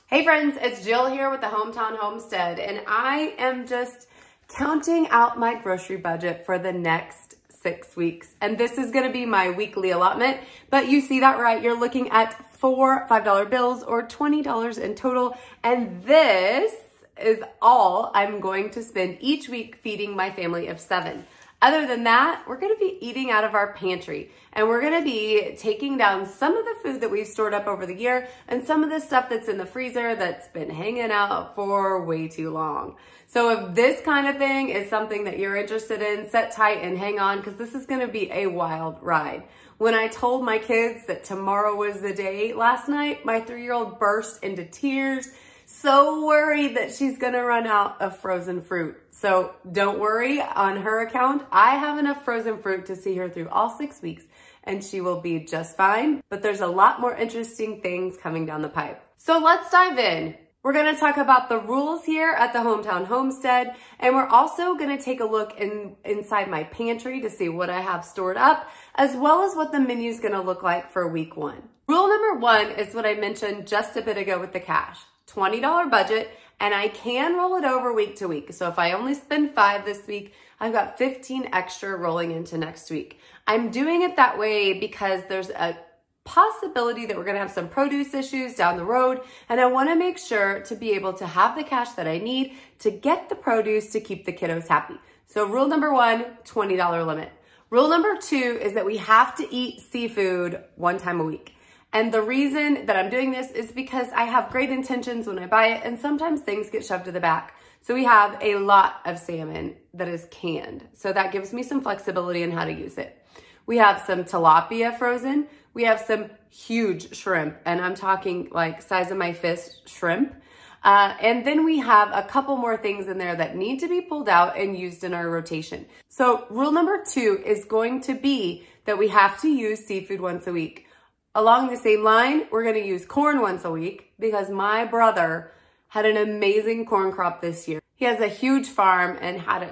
Hey friends, it's Jill here with the Hometown Homestead, and I am just counting out my grocery budget for the next 6 weeks. And this is gonna be my weekly allotment, but you see that right, you're looking at 4 $5 bills or $20 in total. And this is all I'm going to spend each week feeding my family of 7. Other than that, we're gonna be eating out of our pantry, and we're gonna be taking down some of the food that we've stored up over the year and some of the stuff that's in the freezer that's been hanging out for way too long. So if this kind of thing is something that you're interested in, sit tight and hang on, because this is gonna be a wild ride. When I told my kids that tomorrow was the day last night, my 3-year-old burst into tears, so worried that she's gonna run out of frozen fruit. So don't worry on her account. I have enough frozen fruit to see her through all 6 weeks, and she will be just fine. But there's a lot more interesting things coming down the pipe. So let's dive in. We're gonna talk about the rules here at the Hometown Homestead, and we're also gonna take a look inside my pantry to see what I have stored up, as well as what the menu is gonna look like for week 1. Rule number 1 is what I mentioned just a bit ago with the cash. $20 budget, and I can roll it over week to week. So if I only spend 5 this week, I've got 15 extra rolling into next week. I'm doing it that way because there's a possibility that we're gonna have some produce issues down the road, and I wanna make sure to be able to have the cash that I need to get the produce to keep the kiddos happy. So rule number 1, $20 limit. Rule number 2 is that we have to eat seafood 1 time a week. And the reason that I'm doing this is because I have great intentions when I buy it, and sometimes things get shoved to the back. So we have a lot of salmon that is canned. So that gives me some flexibility in how to use it. We have some tilapia frozen. We have some huge shrimp, and I'm talking like size of my fist shrimp. And then we have a couple more things in there that need to be pulled out and used in our rotation. So rule number 2 is going to be that we have to use seafood once a week. Along the same line, we're gonna use corn once a week because my brother had an amazing corn crop this year. He has a huge farm and had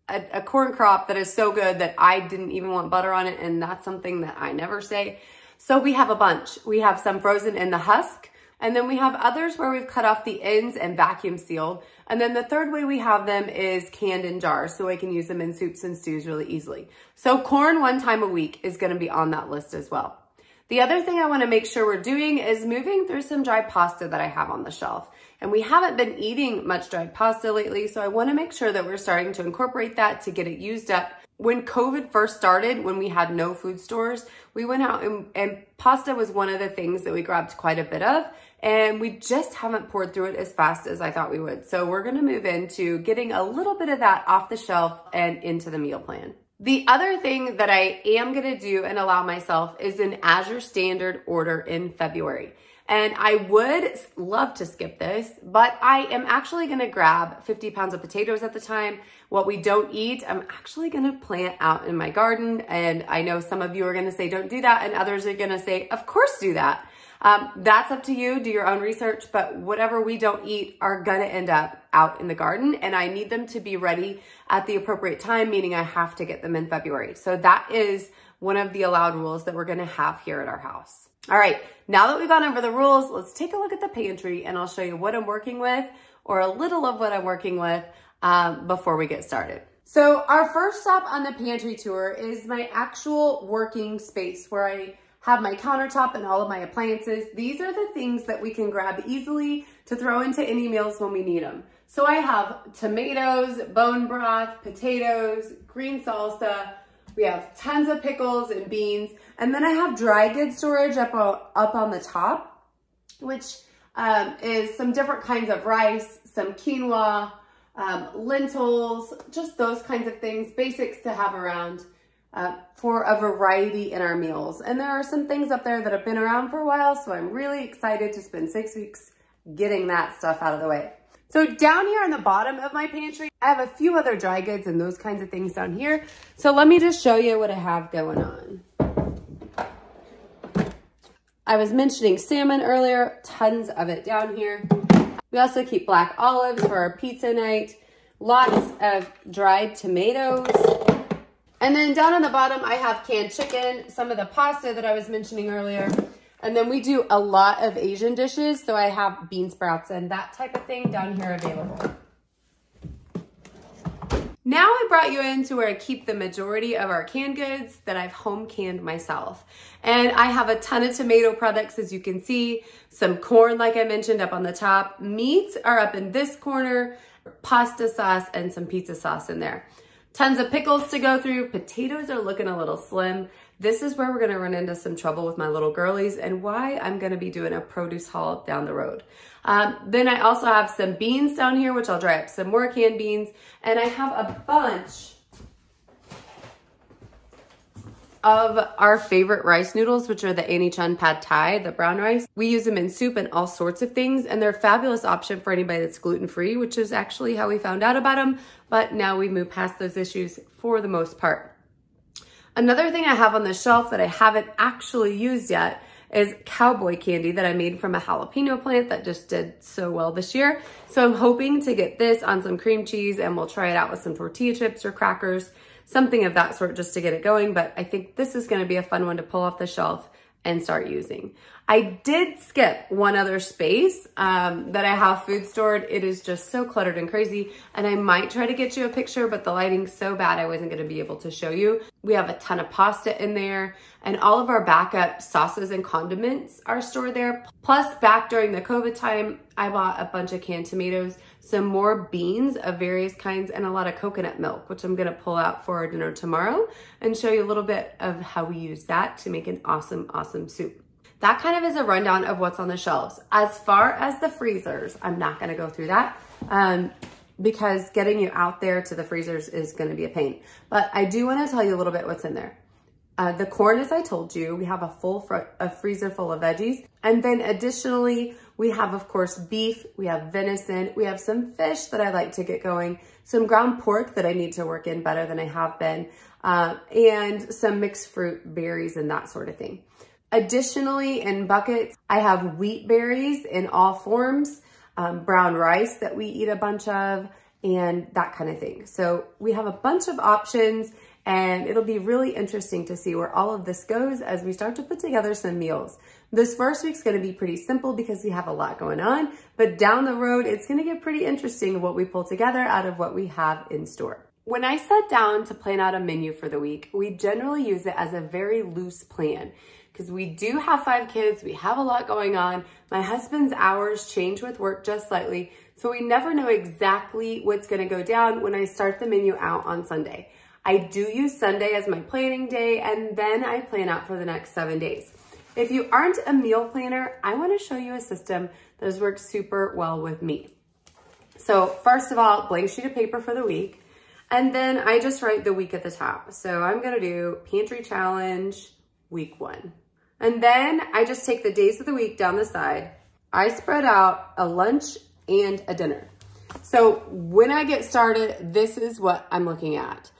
a corn crop that is so good that I didn't even want butter on it, and that's something that I never say. So we have a bunch. We have some frozen in the husk, and then we have others where we've cut off the ends and vacuum sealed. And then the third way we have them is canned in jars, so I can use them in soups and stews really easily. So corn 1 time a week is gonna be on that list as well. The other thing I wanna make sure we're doing is moving through some dry pasta that I have on the shelf. And we haven't been eating much dried pasta lately, so I wanna make sure that we're starting to incorporate that to get it used up. When COVID first started, when we had no food stores, we went out and pasta was one of the things that we grabbed quite a bit of, and we just haven't poured through it as fast as I thought we would. So we're gonna move into getting a little bit of that off the shelf and into the meal plan. The other thing that I am gonna do and allow myself is an as your standard order in February. And I would love to skip this, but I am actually gonna grab 50 pounds of potatoes at the time. What we don't eat, I'm actually gonna plant out in my garden. And I know some of you are gonna say, don't do that. And others are gonna say, of course do that. That's up to you, do your own research, but whatever we don't eat are gonna end up out in the garden, and I need them to be ready at the appropriate time, meaning I have to get them in February. So that is one of the allowed rules that we're gonna have here at our house. All right, now that we've gone over the rules, let's take a look at the pantry and I'll show you what I'm working with, or a little of what I'm working with before we get started. So our first stop on the pantry tour is my actual working space where I have my countertop and all of my appliances. These are the things that we can grab easily to throw into any meals when we need them. So I have tomatoes, bone broth, potatoes, green salsa. We have tons of pickles and beans. And then I have dry goods storage up on the top, which is some different kinds of rice, some quinoa, lentils, just those kinds of things, basics to have around. For a variety in our meals. And there are some things up there that have been around for a while, so I'm really excited to spend 6 weeks getting that stuff out of the way. So down here on the bottom of my pantry, I have a few other dry goods and those kinds of things down here. So let me just show you what I have going on. I was mentioning salmon earlier, tons of it down here. We also keep black olives for our pizza night, lots of dried tomatoes. And then down on the bottom, I have canned chicken, some of the pasta that I was mentioning earlier, And then we do a lot of Asian dishes. So I have bean sprouts and that type of thing down here available. Now I brought you into where I keep the majority of our canned goods that I've home canned myself. And I have a ton of tomato products, as you can see, some corn, like I mentioned, up on the top. Meats are up in this corner, pasta sauce, and some pizza sauce in there. Tons of pickles to go through. Potatoes are looking a little slim. This is where we're gonna run into some trouble with my little girlies and why I'm gonna be doing a produce haul down the road. Then I also have some beans down here, which I'll dry up some more canned beans. And I have a bunch of our favorite rice noodles, which are the Annie Chun Pad Thai, the brown rice. We use them in soup and all sorts of things, and they're a fabulous option for anybody that's gluten-free, which is actually how we found out about them, but now we've moved past those issues for the most part. Another thing I have on the shelf that I haven't actually used yet is cowboy candy that I made from a jalapeno plant that just did so well this year. So I'm hoping to get this on some cream cheese and we'll try it out with some tortilla chips or crackers, something of that sort just to get it going. But I think this is gonna be a fun one to pull off the shelf and start using. I did skip one other space that I have food stored. It is just so cluttered and crazy. And I might try to get you a picture, but the lighting's so bad I wasn't gonna be able to show you. We have a ton of pasta in there and all of our backup sauces and condiments are stored there. Plus back during the COVID time, I bought a bunch of canned tomatoes, some more beans of various kinds, and a lot of coconut milk, which I'm gonna pull out for our dinner tomorrow and show you a little bit of how we use that to make an awesome, awesome soup. That kind of is a rundown of what's on the shelves. As far as the freezers, I'm not gonna go through that because getting you out there to the freezers is gonna be a pain. But I do wanna tell you a little bit what's in there. The corn, as I told you, we have a freezer full of veggies. And then additionally, we have, of course, beef, we have venison, we have some fish that I like to get going, some ground pork that I need to work in better than I have been, and some mixed fruit, berries, and that sort of thing. Additionally, in buckets, I have wheat berries in all forms, brown rice that we eat a bunch of, and that kind of thing. So we have a bunch of options, and it'll be really interesting to see where all of this goes as we start to put together some meals. This first week's gonna be pretty simple because we have a lot going on, but down the road, it's gonna get pretty interesting what we pull together out of what we have in store. When I sat down to plan out a menu for the week, we generally use it as a very loose plan because we do have 5 kids, we have a lot going on. My husband's hours change with work just slightly, so we never know exactly what's gonna go down when I start the menu out on Sunday. I do use Sunday as my planning day, and then I plan out for the next 7 days. If you aren't a meal planner, I wanna show you a system that has worked super well with me. So first of all, blank sheet of paper for the week, and then I just write the week at the top. So I'm gonna do Pantry Challenge week 1. And then I just take the days of the week down the side. I spread out a lunch and a dinner. So when I get started, this is what I'm looking at.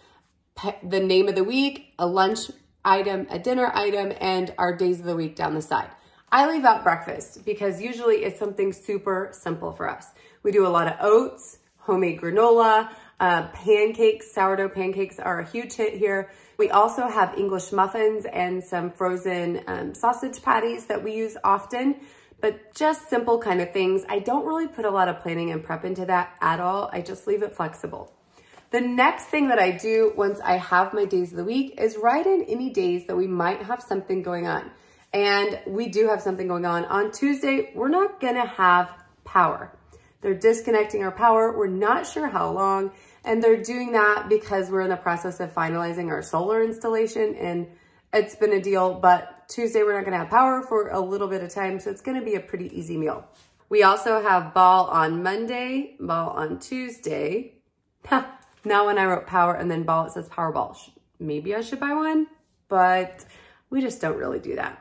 The name of the week, a lunch item, a dinner item, and our days of the week down the side. I leave out breakfast because usually it's something super simple for us. We do a lot of oats, homemade granola, pancakes, sourdough pancakes are a huge hit here. We also have English muffins and some frozen sausage patties that we use often, but just simple kind of things. I don't really put a lot of planning and prep into that at all. I just leave it flexible. The next thing that I do once I have my days of the week is write in any days that we might have something going on. And we do have something going on. On Tuesday, we're not gonna have power. They're disconnecting our power. We're not sure how long. And they're doing that because we're in the process of finalizing our solar installation. And it's been a deal, but Tuesday we're not gonna have power for a little bit of time. So it's gonna be a pretty easy meal. We also have ball on Monday, ball on Tuesday. Now when I wrote power and then ball, it says Powerball. Maybe I should buy one, but we just don't really do that.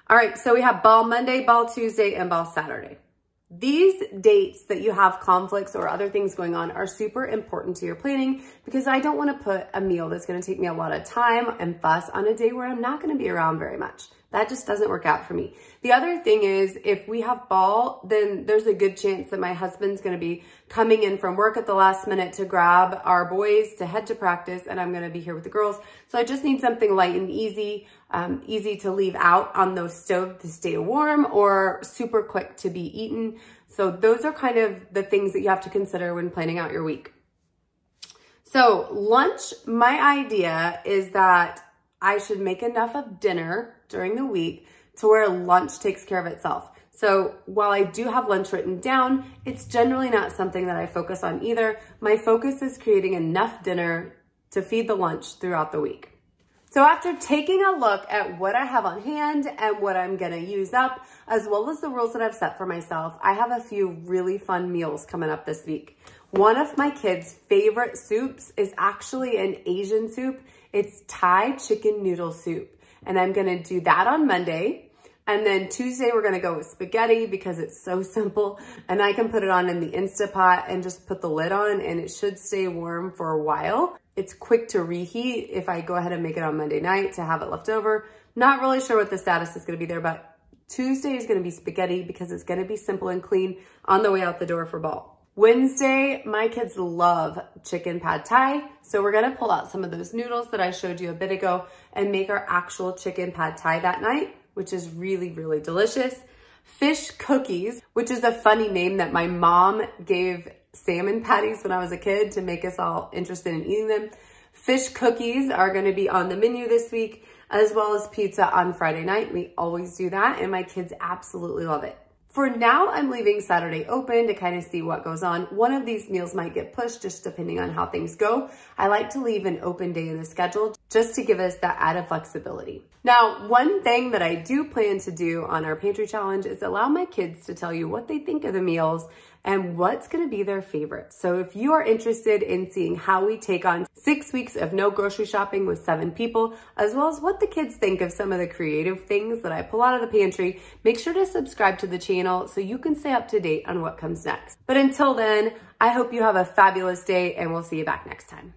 All right, so we have ball Monday, ball Tuesday, and ball Saturday. These dates that you have conflicts or other things going on are super important to your planning because I don't want to put a meal that's going to take me a lot of time and fuss on a day where I'm not going to be around very much. That just doesn't work out for me. The other thing is if we have ball, then there's a good chance that my husband's gonna be coming in from work at the last minute to grab our boys to head to practice, and I'm gonna be here with the girls. So I just need something light and easy, easy to leave out on the stove to stay warm or super quick to be eaten. So those are kind of the things that you have to consider when planning out your week. So lunch, my idea is that I should make enough of dinner during the week to where lunch takes care of itself. So while I do have lunch written down, it's generally not something that I focus on either. My focus is creating enough dinner to feed the lunch throughout the week. So after taking a look at what I have on hand and what I'm gonna use up, as well as the rules that I've set for myself, I have a few really fun meals coming up this week. One of my kids' favorite soups is actually an Asian soup. It's Thai chicken noodle soup. And I'm gonna do that on Monday. And then Tuesday, we're gonna go with spaghetti because it's so simple. And I can put it on in the Instapot and just put the lid on and it should stay warm for a while. It's quick to reheat if I go ahead and make it on Monday night to have it left over. Not really sure what the status is gonna be there, but Tuesday is gonna be spaghetti because it's gonna be simple and clean on the way out the door for ball. Wednesday, my kids love chicken pad thai. So we're gonna pull out some of those noodles that I showed you a bit ago and make our actual chicken pad thai that night, which is really, really delicious. Fish cookies, which is a funny name that my mom gave salmon patties when I was a kid to make us all interested in eating them. Fish cookies are gonna be on the menu this week, as well as pizza on Friday night. We always do that, and my kids absolutely love it. For now, I'm leaving Saturday open to kind of see what goes on. One of these meals might get pushed just depending on how things go. I like to leave an open day in the schedule just to give us that added flexibility. Now, one thing that I do plan to do on our pantry challenge is allow my kids to tell you what they think of the meals and what's gonna be their favorite. So if you are interested in seeing how we take on 6 weeks of no grocery shopping with 7 people, as well as what the kids think of some of the creative things that I pull out of the pantry, make sure to subscribe to the channel so you can stay up to date on what comes next. But until then, I hope you have a fabulous day and we'll see you back next time.